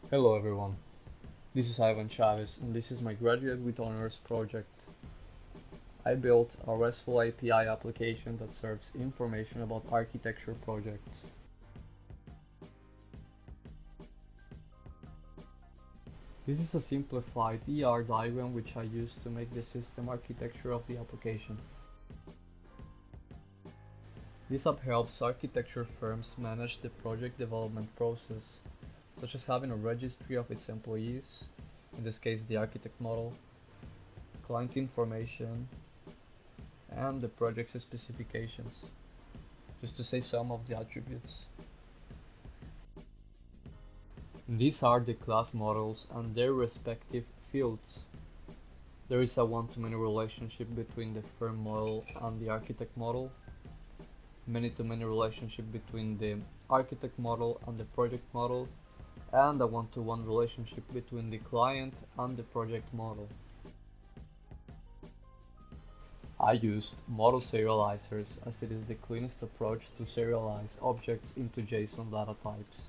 Hello everyone, this is Ivan Chavez and this is my graduate with honors project. I built a RESTful API application that serves information about architecture projects. This is a simplified ER diagram which I used to make the system architecture of the application. This app helps architecture firms manage the project development process, such as having a registry of its employees, in this case the architect model, client information, and the project's specifications, just to say some of the attributes. These are the class models and their respective fields. There is a one-to-many relationship between the firm model and the architect model, many-to-many relationship between the architect model and the project model, and a one-to-one relationship between the client and the project model. I used model serializers as it is the cleanest approach to serialize objects into JSON data types.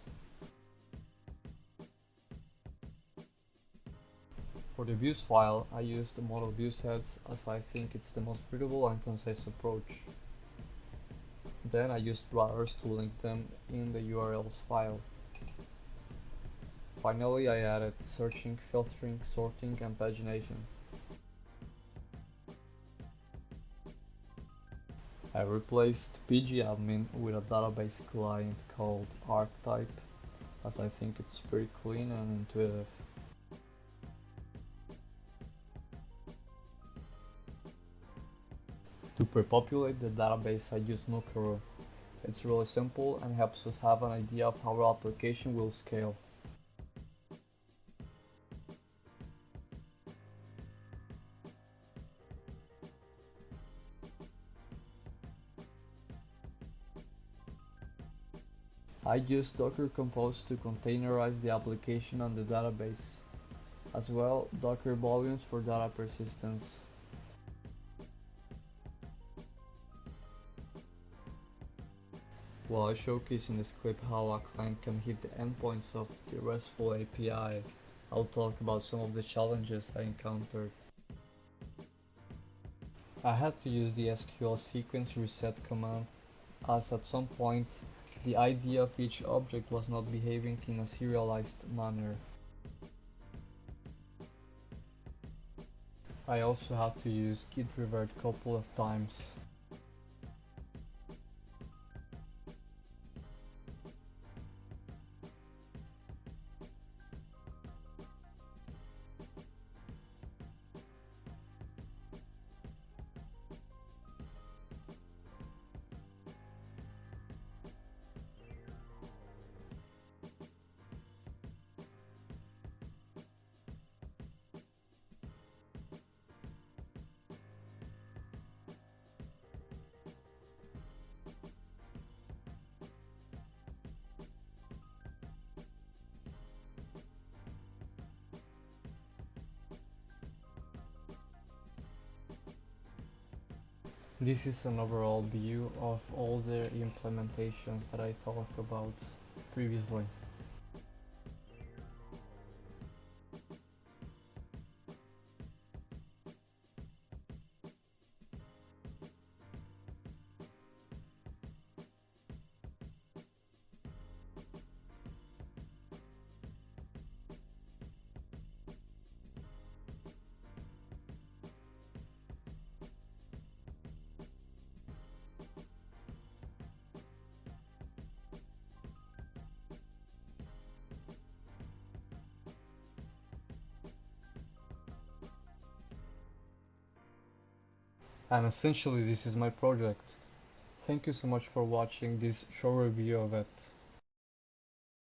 For the views file, I used the model view sets as I think it's the most readable and concise approach. Then I used routers to link them in the URLs file. Finally, I added searching, filtering, sorting, and pagination. I replaced pgadmin with a database client called archetype, as I think it's pretty clean and intuitive. To pre-populate the database, I use Nucamp. It's really simple and helps us have an idea of how our application will scale. I use Docker Compose to containerize the application and the database. As well, Docker volumes for data persistence. While I showcase in this clip how a client can hit the endpoints of the RESTful API, I'll talk about some of the challenges I encountered. I had to use the SQL sequence reset command, as at some point the ID of each object was not behaving in a serialized manner. I also had to use git revert a couple of times. This is an overall view of all the implementations that I talked about previously. And essentially this is my project. Thank you so much for watching this short review of it.